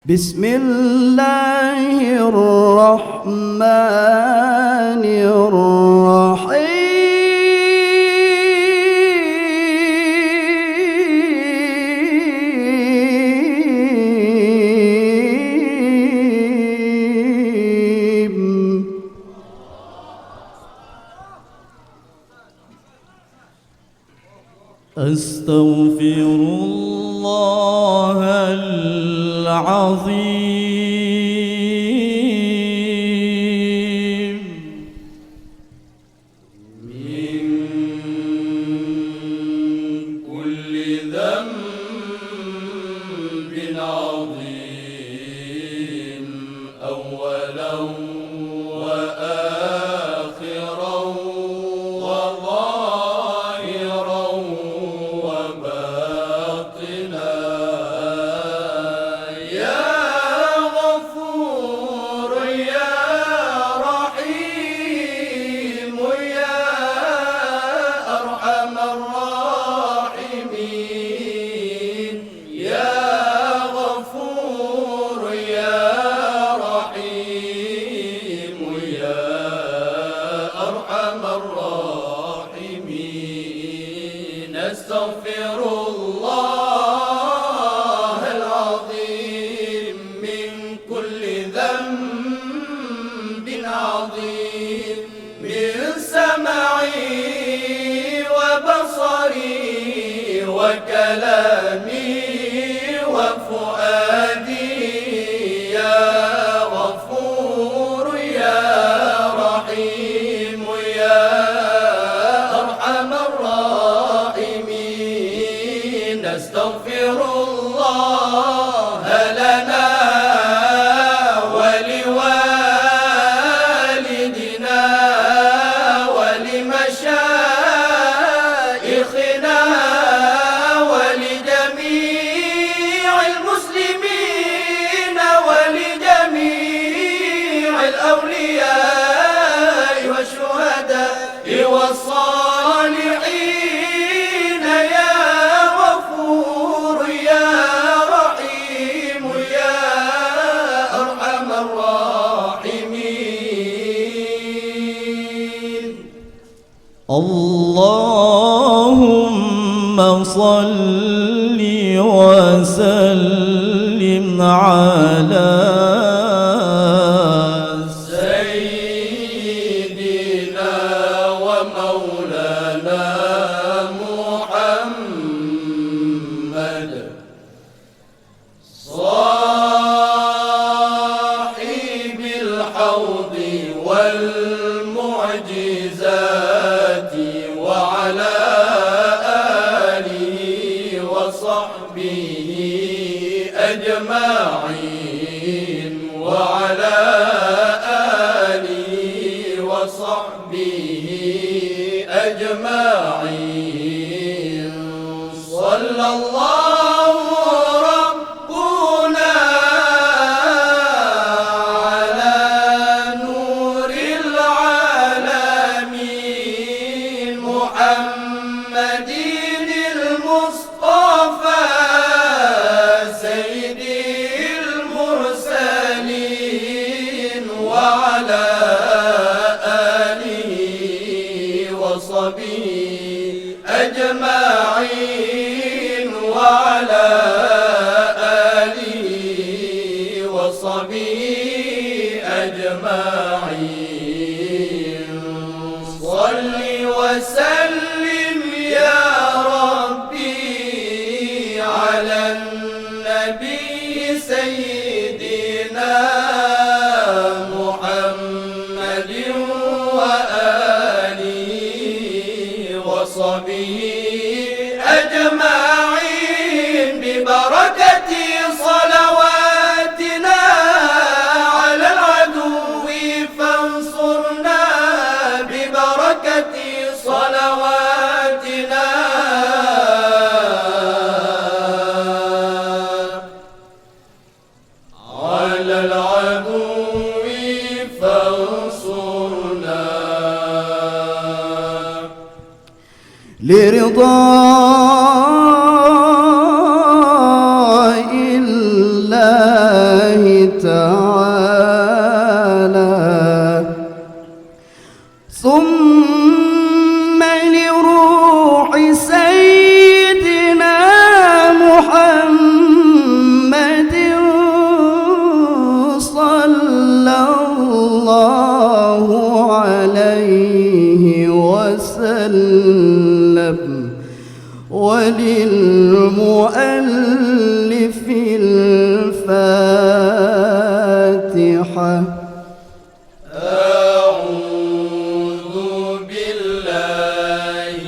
بسم الله الرحمن الرحيم. أستغفر الله العظيم من كل ذنب عظيم أولا وآخرا وظاهرا وباطنا يا غفور يا رحيم يا أرحم الراحمين يا غفور يا رحيم يا أرحم الراحمين أستغفر الله العظيم من كل ذنب عظيم من سمعي وبصري وكلامي وفؤادي يا غفور يا رحيم يا أرحم الراحمين أستغفر الله لنا ولوالدنا ولمشايخنا ولجميع المسلمين ولجميع الأولياء والشهداء والصالحين يا غفور يا رحيم يا أرحم الراحمين. اللهم صل وسلم على سيدنا ومولانا محمد صاحب الحوض والمعجزات وعلى آله وصحبه أجمعين وعلى آله وصحبه أجمعين صلى الله ربنا على نور العالمين محمد المصطفى سيد المرسلين وعلى آله وصحبه أجمعين وعلى آله وصحبه أجمعين صل وسلم يا ربي على النبي سيدنا محمد وآله وصحبه أجمعين ببركة صلواتنا على العدو فانصرنا ببركة صلواتنا على العدو فانصرنا لرضا الله المؤلف الفاتحة. أعوذ بالله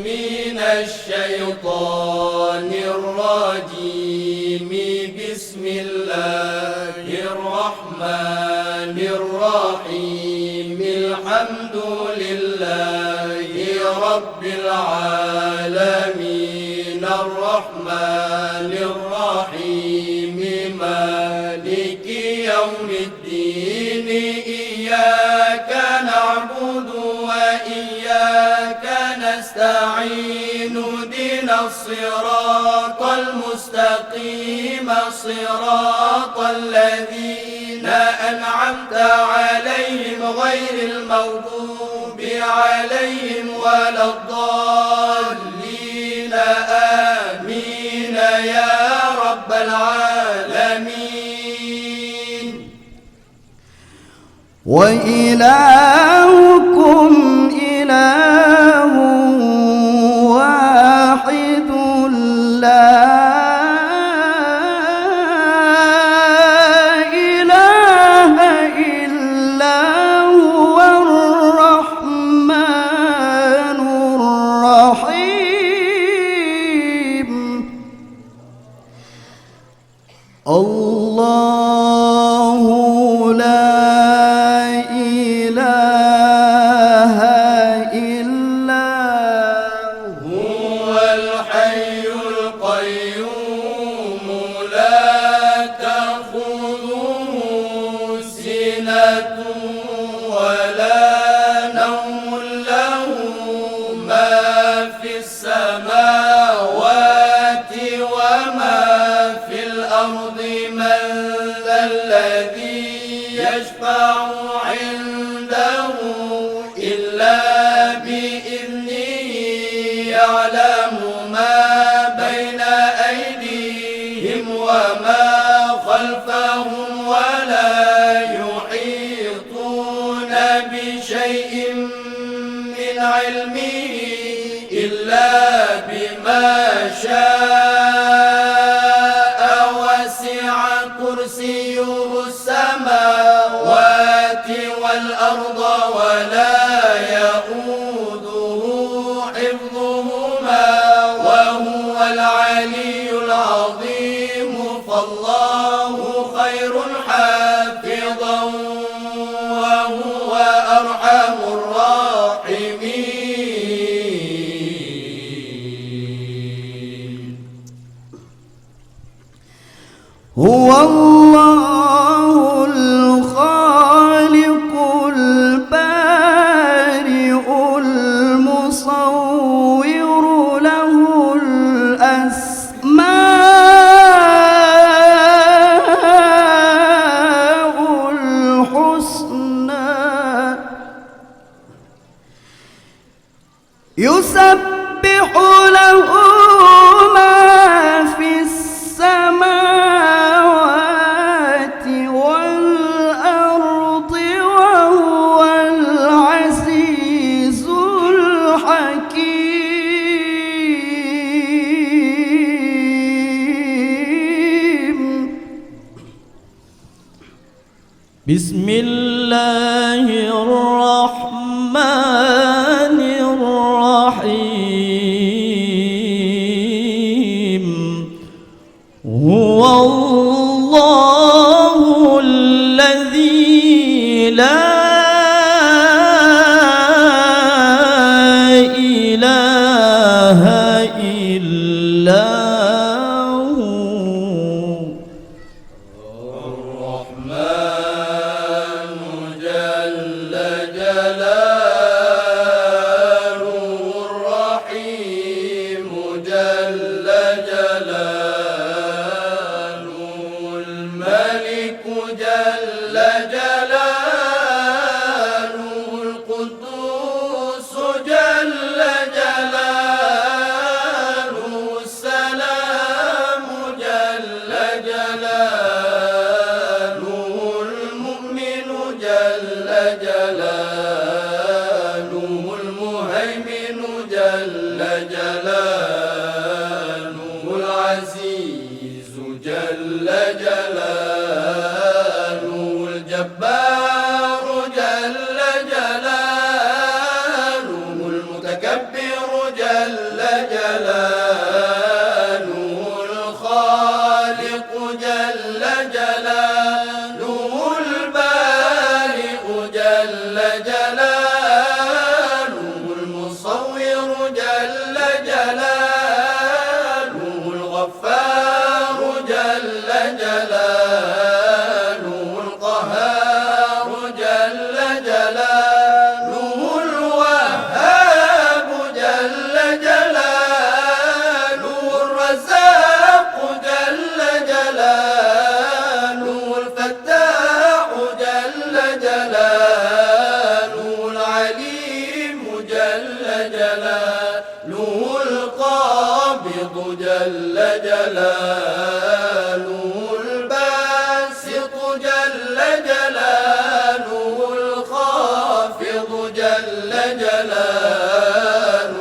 من الشيطان الرجيم. بسم الله الرحمن الرحيم. الحمد لله رب العالمين الرحمن الرحيم مالك يوم الدين. إياك نعبد وإياك نستعين. اهدنا الصراط المستقيم صراط الذين أنعمت عليهم غير المغضوب عليهم ولا الضالين. آمين يا رب العالمين. وإلهكم إله واحد لا إله إلا هو الرحمن الرحيم. الله لا إله إلا هو الحي القيوم لا تأخذه سنة ولا نوم. له ما في السماوات وما في الأرض. من ذا الذي يشفع عنده إلا بإذنه. يعلم ما بين أيديهم وما خلفهم ولا يحيطون بشيء من علمه إلا بما شاء. وسع كرسيه السماوات والأرض ولا يؤوده حفظهما وهو العلي العظيم. فالله خير حافظا وهو أرحم الراحمين. هو الله الخالق البارئ المصور. له الأسماء الحسنى. يسبح له ما في السماوات والأرض وهو العزيز الحكيم. بسم الله الرحمن الرحيم. هو الله الذي لا إله إلا هو. الرحمن جل جلاله. الرحيم جل جلاله. جل جلاله الجبار جل جلاله المتكبر جل جلاله الخالق جل جلاله البارئ جل جلاله المصور جل جلاله الغفار جل جلاله القهار جل جلاله الوهاب جل جلاله الرزاق جل جلاله الفتاح جل جلاله العليم جل جلاله القابض جل جلاله الباسط جل جلاله الخافض جل جلاله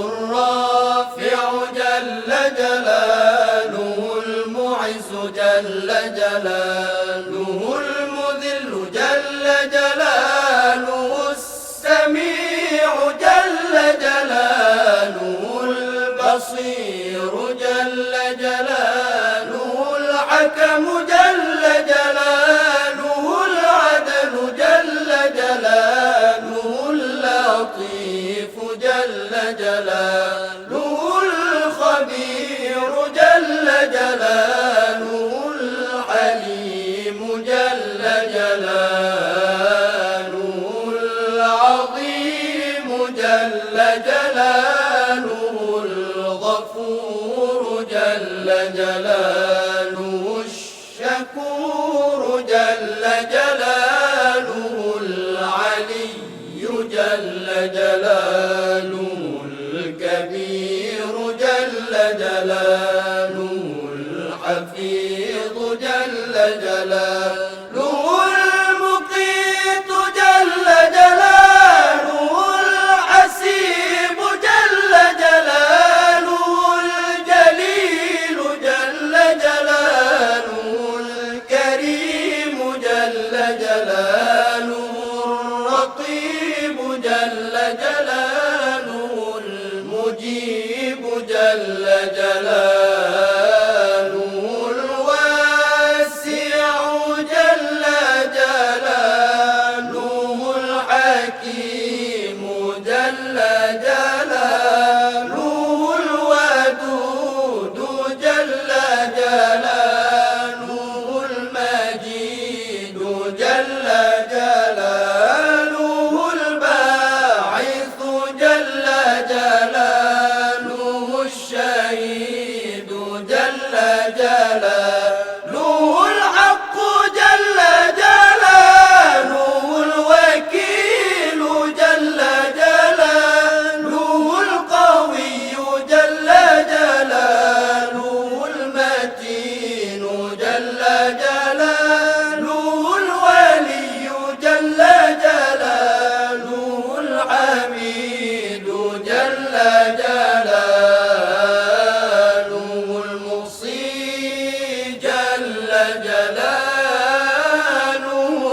الرافع جل جلاله المعز جل جلاله المذل جل جلاله السميع جل جلاله البصير جل جلاله الحكم جل جلاله العدل جل جلاله اللطيف جل جلاله الخبير جل جلاله الحليم جل جلاله العظيم جل جلاله الغفور جل جلاله الشكور جل جلاله العلي جل جلاله الكبير جل جلاله الحفيظ جل جلاله المقيت جل جلاله الحسيب جل جلاله الجليل جل جلاله الكريم جل جلاله الرقيب جل جلاله المجيب جل جلاله الواسع جل جلاله الحكيم جل جلاله الودود جل جلاله المجيد جل جلاله الباعث جل جلاله الشهيد جل جلاله الحق جل جلاله الوكيل جل جلاله القوي جل جلاله المتين جل جلاله الولي جل جلاله الحميد جل جلاله المحصي جل جلاله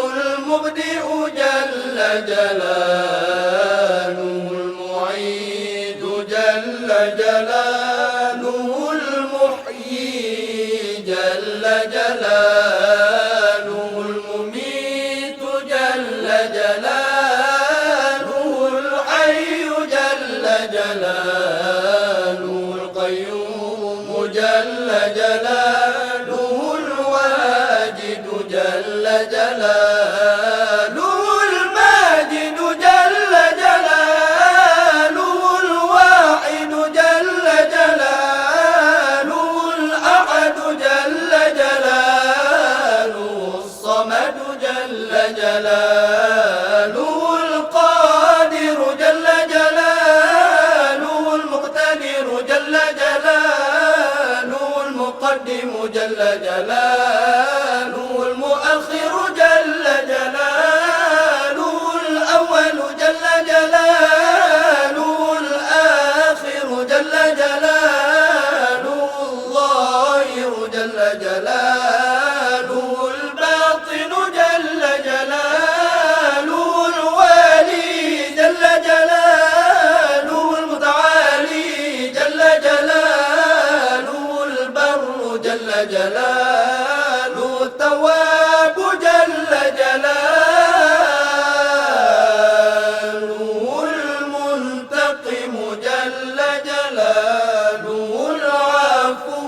المبدئ جل جلاله المعيد جل جلاله المحيي جل جلاله المميت جل جلاله الحي جل جلاله القيوم جل جلاله الواجد جل جلاله الماجد جل جلاله الواحد جل جلاله الأحد جل جلاله الصمد جل جلاله القادر جل جلاله المقتدر جل جلاله المقدم جل جلاله المؤخر جل جلاله الأول جل جلاله الآخر جل جلاله الظاهر جل جل جلاله الباطن جل جلاله الوالي جل جلاله المتعالي جل جلاله البر جل جلاله التواب جل جلاله المنتقم جل جلاله العفو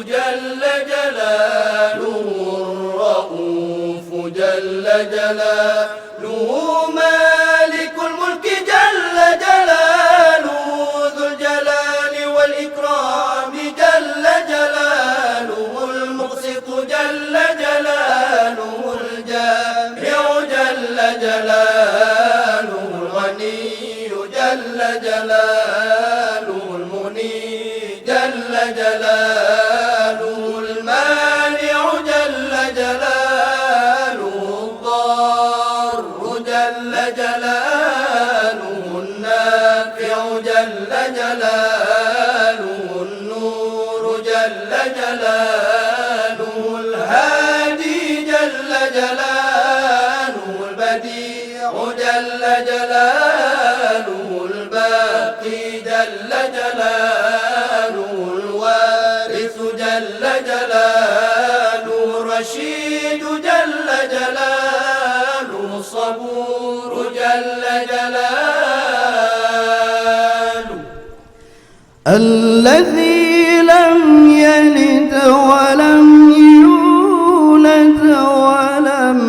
جل جلاله الرؤوف جل جلاله مالك الملك جل جلاله ذو الجلال والإكرام جل جلاله المقسط جل جلاله الجامع جل جلاله الغني جل جلاله المغني جل جلاله المانع جل جلاله الضار جل جلاله النافع جل جلاله النور جل جلاله الهادي جل جلاله البديع جل جلاله الباقي جل جلاله الوارث جل جلاله الرشيد جل جلاله الصبور جل جلاله الذي لم يلد ولم يولد ولم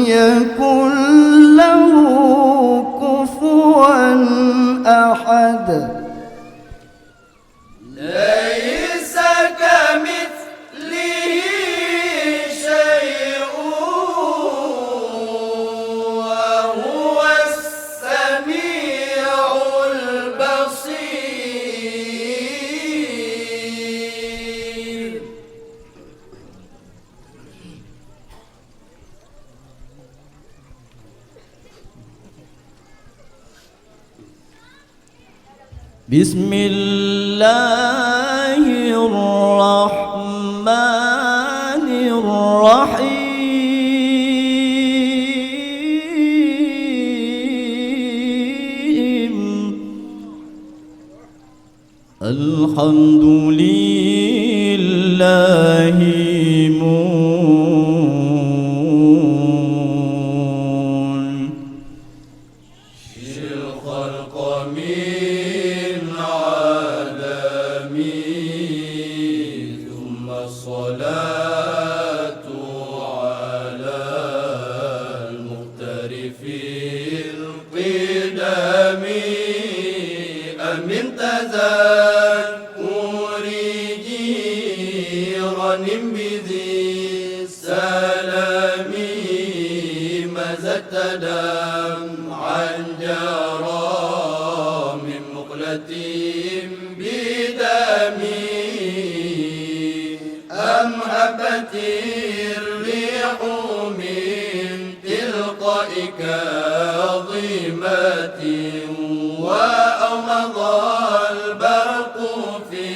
يكن له كفوا أحد ليس كمثله شيء وهو السميع البصير. بسم الله الرحمن الرحيم الحمد لله الخلق من عالمي ثم الصلاة على المخترف القدم أمن تذكر جيران بذي السلام مزت دمعا جرى من مقلة بدمي أم هبت الريح من تلقاء كاظمة وأومض البرق في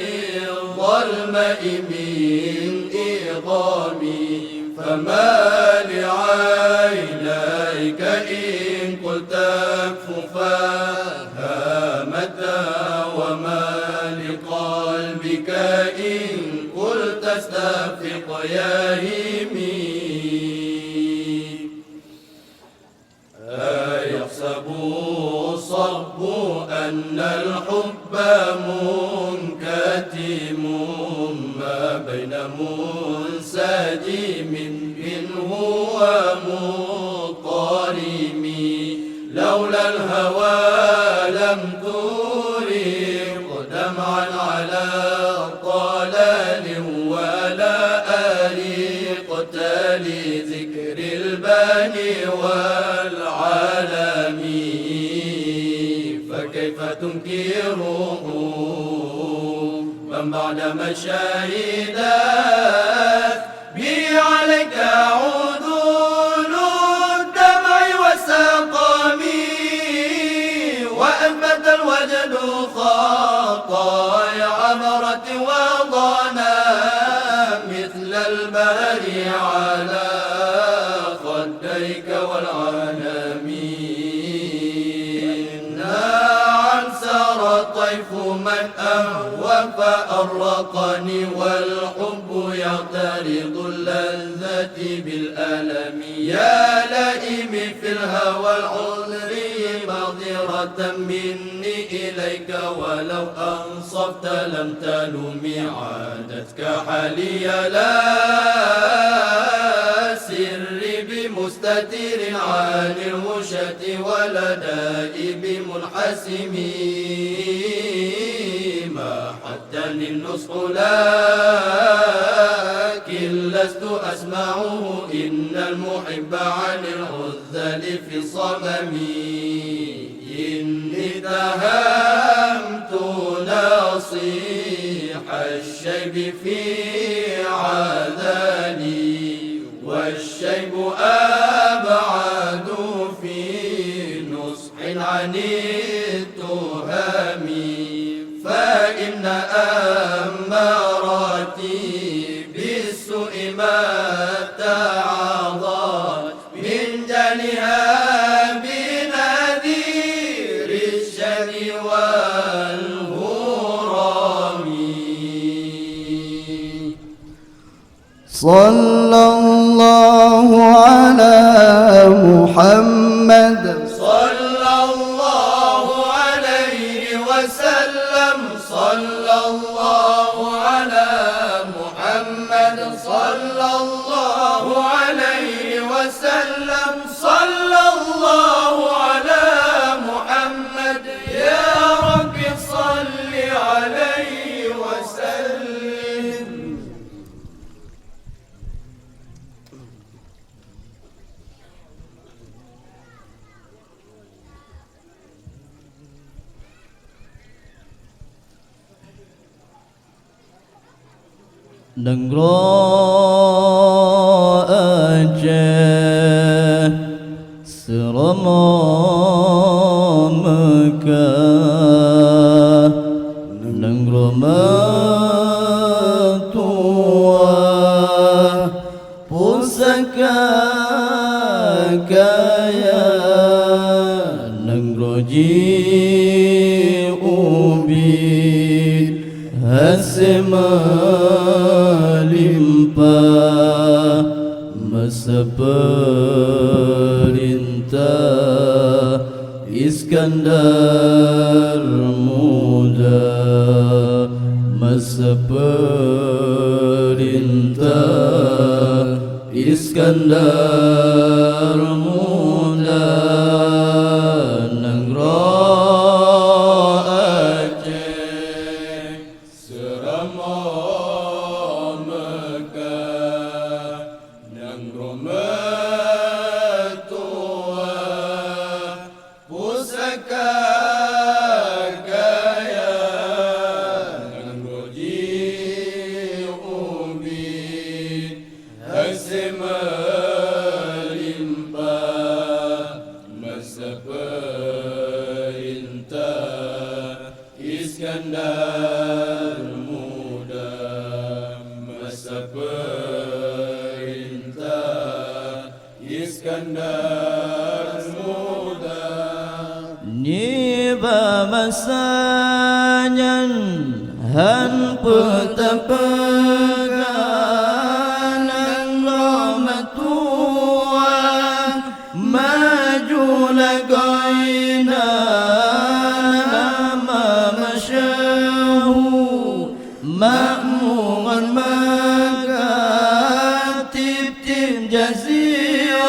الظلماء من إغامي فما لعينيك إن قلت كفاها متى وما لقلبك إن قلت استفق يهيمي أيحسب الصب أن الحب منكتم ما بين منسجم منه ومضطرم لولا الهوى لم ترق دمعا على طلال ولا أريقت لذكر الباني والعالم فكيف تنكره من بعدما شهدت به عليك عدول الدمع والسقم وأثبت الوجد خطايا عبرة وظلام البهر على خديك والعالمين عن سار طيف من أهوى فأرقني والحب يعترض اللذة بالألم يا لئيمي في الهوى العذري معذرة مني إليك ولو أنصفت لم تلومي عادتك حالي لا سري بمستتر عن الوشة ولدائي بمنحسمي ما حتى النصح لكن لست أسمعه إن المحب عن العذل في صممي إني اتهمت نصيح الشيب في عذلي والشيب أبعد في نصح عن التهم فإن أماراتي بالسوء ما تعاضت من جلها بنذير الشر والهرم صلى الله على محمد صلى الله عليه وسلم صلى الله على محمد صلى الله عليه وسلم صلى الله على محمد يا رب صل عليه وسلم Negro Aceh Serama Mekah Negro Metua Pusaka Kaya Negro Jiubid Hasimah masa perintah Iskandar muda masa perintah Iskandar muda Negro Aceh serama Iskandar muda masa perintah Iskandar muda Niba masanya han petapeganan ramatua maju lagaina Ma'mungan makatib tim jazirah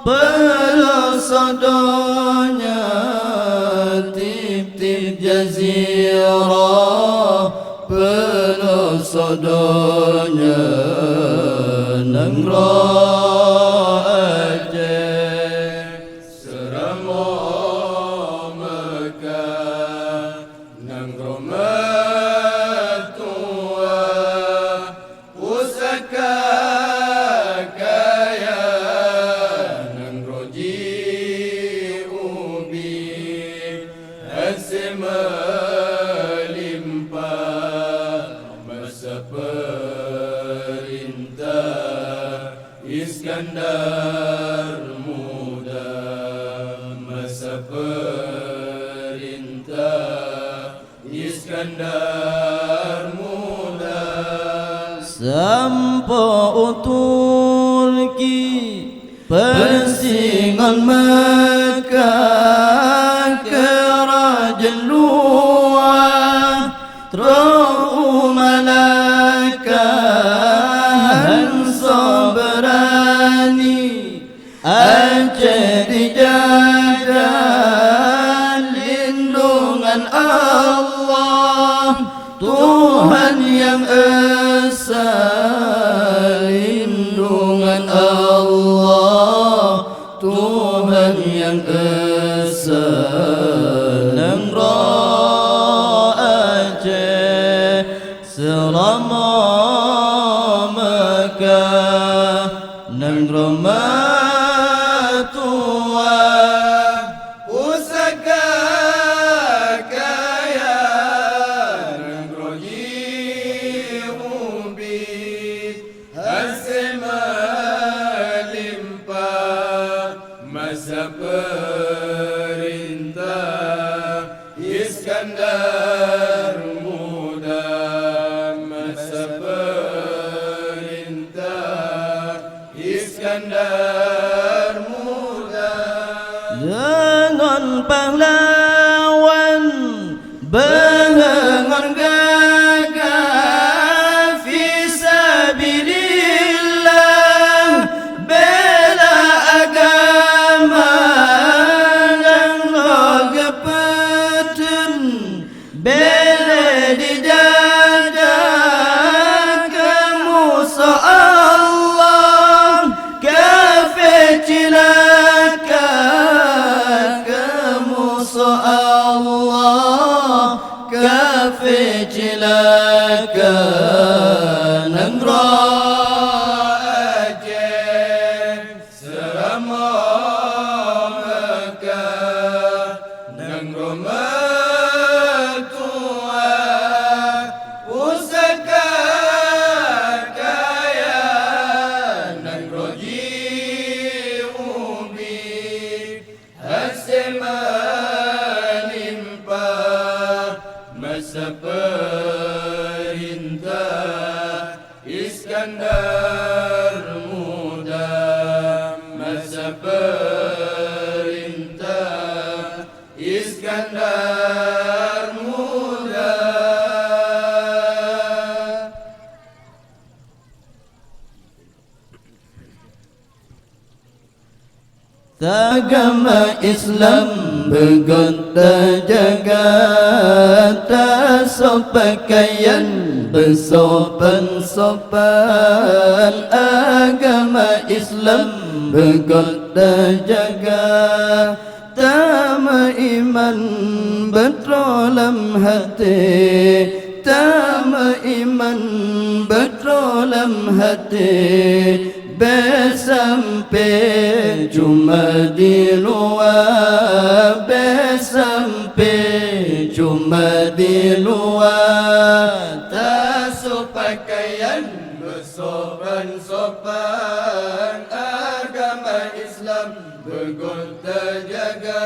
Pelasadanya tip-tip jazirah Pelasadanya Negro Aceh serama Mekah Negro melimpah masa Iskandar muda masa perintah Iskandar muda sampo Turki persingan Mekah kerajaan luar Terus malaikat berani Aceh dijaga lindungan Allah Tuhan yang esa lindungan Allah Tuhan yang esa Nengro Aceh selama Mekah Nengro matua Pusaka kaya Nengro jihubit Hasil melimpah Masa perintah Iskandar muda Masa perintah Iskandar muda dengan pahlawan dengan gagah fisabilillah bela agama dan logepeten bela dijaga kemusa Allah kafir cilaka kemusa Allah kafir cilaka Nengro Aceh selama Mekah Nengro matua Pusaka kaya Nengro jihubit Hasil melimpah Masa perintah Iskandar muda Masa perintah Iskandar muda Agama Islam bergonta jaga tak pakaian bersopan-sopan Agama Islam bergonta jaga Tama iman betrolam hati Tama iman betrolam hati Besampai cuma di luar Besampai cuma di luar Tak pakaian bersopan-sopan Agama Islam bergonta jaga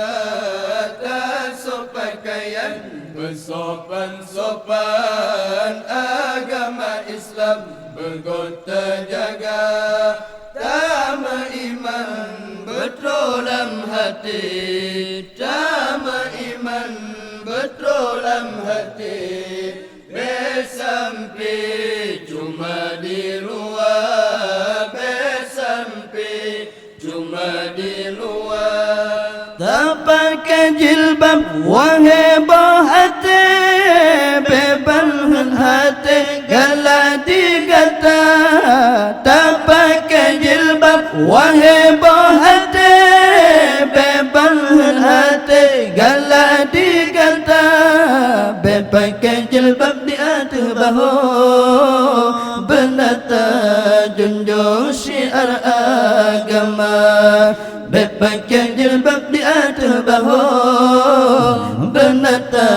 Tak pakaian bersopan-sopan Agama Islam bergonta jaga Tama iman betrolam hati Tama iman betrolam hati Besampai cuma di luar Besampai cuma di luar Tak pakai jilbab wahai hati Beban hati galak digata Tak pakai jilbab wahai hati Beban hati galak digata Pakai jilbab di atas bahu Benata junjung syiar agama Pakai jilbab di atas bahu Benata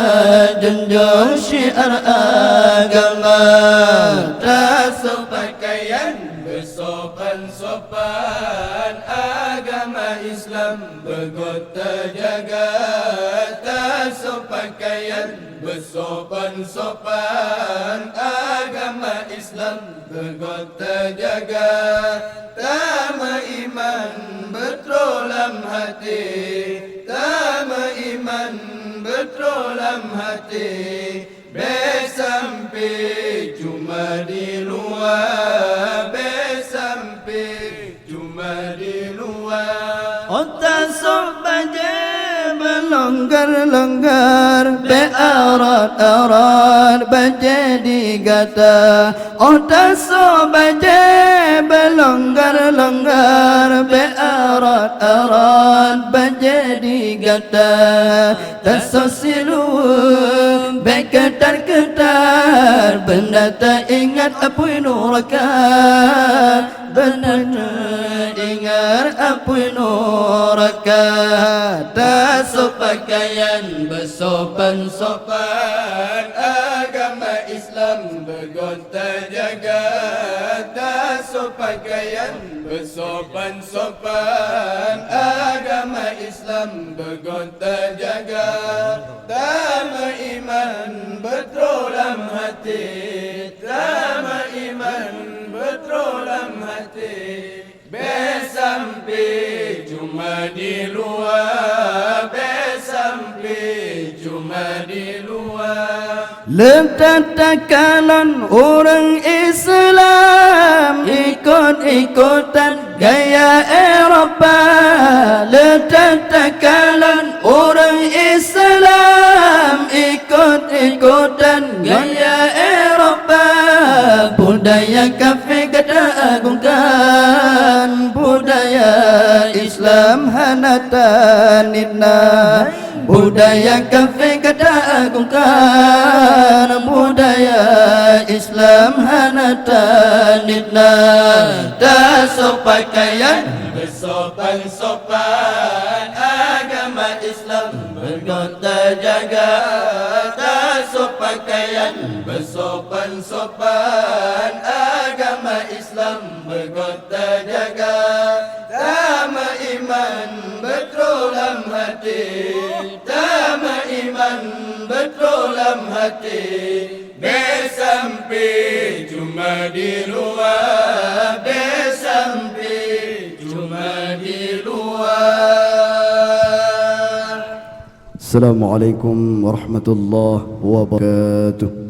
junjung syiar agama Tak sepakaian bersopan-sopan, agama Islam bergota jaga. Tak sepakaian bersopan-sopan, agama Islam bergota jaga. Tama iman betrolam hati, tama iman betrolam hati. Besampai cuma di luar, besampai cuma di luar. Otak sok baje berlonggar-longgar, bearat-arat baje digata. Otak sok baje berlonggar-longgar, bearat-arat baje digata. Tasosilu berketar-ketar, benda tak ingat apa nuraka, benda tak ingat apa nuraka. Tak sepakaian bersopan-sopan, agama Islam bergota jaga. Tak sepakaian bersopan-sopan, agama Islam bergota jaga. Tama iman betrolam hati, tama iman betrolam hati. Besampai cuma di luar, besampai cuma di luar. Letak takalan orang Islam ikut-ikutan gaya Eropah. Letak takalan orang Islam ikut-ikutan gaya Eropah. Budaya kafir kita agungkan, budaya Islam hanatan inna. Budaya kafir kita agungkan, budaya Islam hanatan inna. Tak sepakaian bersopan-sopan, agama Islam bergota jaga. Tak sepakaian bersopan-sopan, agama Islam bergota jaga. Tama iman betrolam hati, tama iman betrolam hati. Besampai cuma di luar, besampai cuma di luar. Assalamualaikum warahmatullahi wabarakatuh.